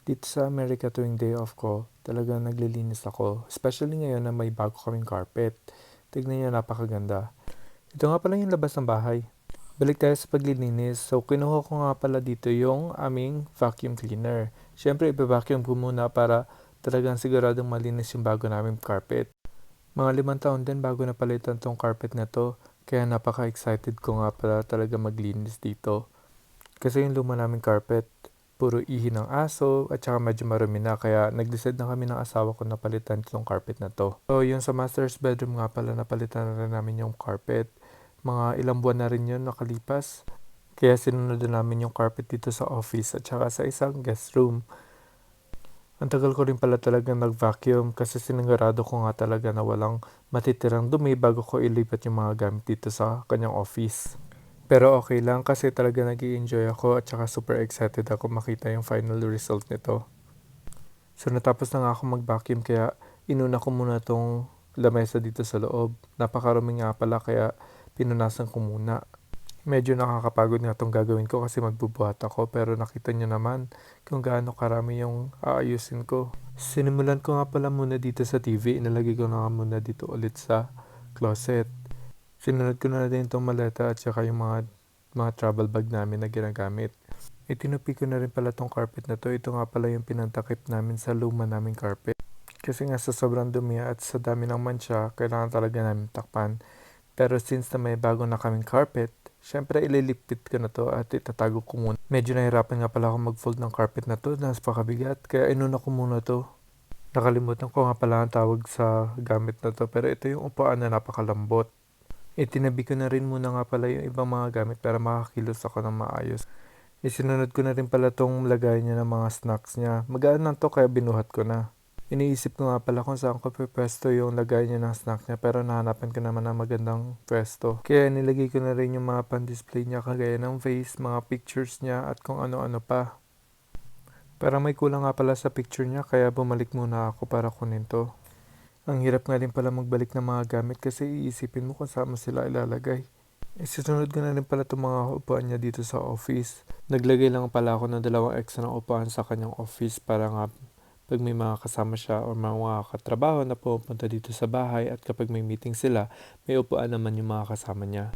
Dito sa Amerika tuwing day off ko, talagang naglilinis ako. Especially ngayon na may bago kaming carpet. Tignan niyo, napakaganda. Ito nga pala yung labas ng bahay. Balik tayo sa paglilinis. So, kinuha ko nga pala dito yung aming vacuum cleaner. Siyempre, iba-vacuum ko muna para talagang siguradong malinis yung bago naming carpet. Mga 5 taon din bago napalitan tong carpet na to. Kaya napaka-excited ko nga pala talaga maglinis dito. Kasi yung luma naming carpet, puro ihi ng aso at saka medyo marumi na. Kaya nag-decide na kami ng asawa ko na palitan itong carpet na to. So yung sa master's bedroom nga pala napalitan na rin namin yung carpet. Mga ilang buwan na rin yun nakalipas. Kaya sinunod na namin yung carpet dito sa office at saka sa isang guest room. Ang tagal ko rin pala talaga nag-vacuum kasi sinigurado ko nga talaga na walang matitirang dumi bago ko ilipat yung mga gamit dito sa kanyang office. Pero okay lang kasi talaga nag-i-enjoy ako at saka super excited ako makita yung final result nito. So natapos na nga ako mag-vacuum kaya inuna ko muna tong lamesa dito sa loob. Napakarami nga pala kaya pinunasan ko muna. Medyo nakakapagod nga tong gagawin ko kasi magbubuhat ako pero nakita nyo naman kung gaano karami yung aayusin ko. Sinimulan ko nga pala muna dito sa TV, inalagay ko na nga muna dito ulit sa closet. Sinunod ko na din itong maleta at saka yung mga travel bag namin na ginagamit. Itinupi ko na rin pala tong carpet na to. Ito nga pala yung pinantakip namin sa luma naming carpet. Kasi nga sa sobrang dumi at sa dami ng mancha, kailangan talaga namin takpan. Pero since na may bago na kaming carpet, syempre ililipit ko na to at itatago ko muna. Medyo nahirapan nga pala ako mag-fold ng carpet na to, napakabigat, kaya inuna ko muna to. Nakalimutan ko nga pala ang tawag sa gamit na to, pero ito yung upuan na napakalambot. Itinabi ko na rin muna nga pala yung ibang mga gamit para makakilos ako ng maayos. Isinunod ko na rin pala tong lagay niya ng mga snacks niya. Magaan lang to kaya binuhat ko na. Iniisip ko nga pala kung saan ko pwesto yung lagay niya ng snack niya pero nahanapan ko naman ng magandang pwesto. Kaya nilagay ko na rin yung mga pan-display niya kagaya ng vase, mga pictures niya at kung ano-ano pa. Pero may kulang nga pala sa picture niya kaya bumalik muna ako para kunin to. Ang hirap nga rin pala magbalik ng mga gamit kasi iisipin mo kung saan mo sila ilalagay. Isisunod ko na rin pala itong mga upuan niya dito sa office. Naglagay lang pala ako ng 2 extra na upuan sa kanyang office para nga pag may mga kasama siya o mga katrabaho na pupunta dito sa bahay at kapag may meeting sila, may upuan naman yung mga kasama niya.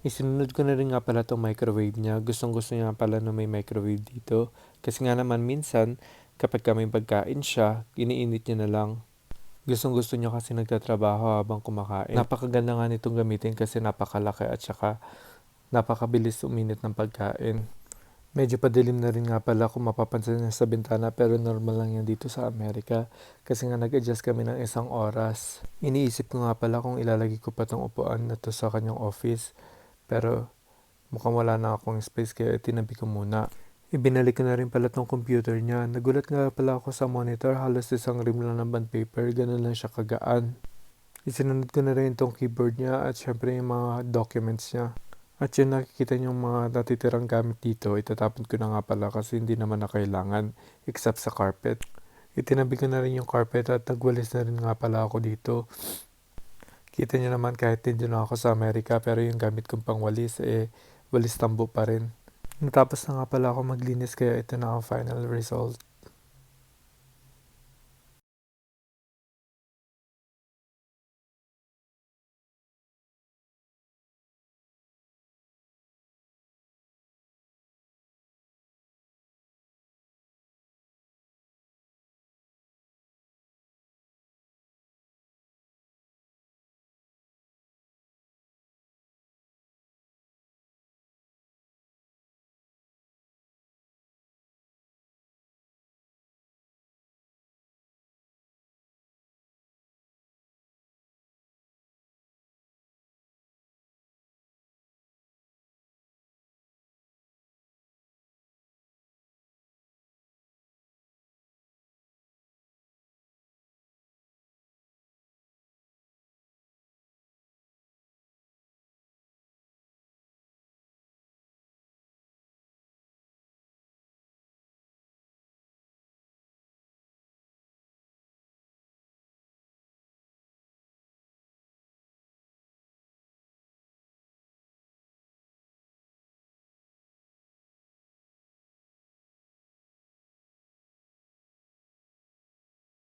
Isinunod ko na rin nga pala itong microwave niya. Gustong gusto niya pala na may microwave dito. Kasi nga naman minsan, kapag kami pagkain siya, iniinit niya na lang. Gustong gusto niya kasi nagtatrabaho habang kumakain. Napakaganda nga nitong gamitin kasi napakalaki at saka napakabilis uminit ng pagkain. Medyo padilim na rin nga pala kung mapapansin niya sa bintana pero normal lang yan dito sa Amerika kasi nga nag-adjust kami ng 1 oras. Iniisip ko nga pala kung ilalagay ko pa tong upuan na to sa kanyang office pero mukhang wala na akong space kaya tinabi ko muna. Ibinalik ko na rin pala tong computer niya. Nagulat nga pala ako sa monitor, halos isang rim lang ng bond paper, ganun lang siya kagaan. Isinunod ko na rin tong keyboard niya at syempre yung mga documents niya. At yun nakikita niyo yung mga natitirang gamit dito, itatapon ko na nga pala kasi hindi naman na kailangan except sa carpet. Itinabi ko na rin yung carpet at nagwalis na rin nga pala ako dito. Kita niyo naman kahit hindi na ako sa Amerika pero yung gamit kong pangwalis walis tambo pa rin. Natapos na nga pala ako maglinis kaya ito na ang final result.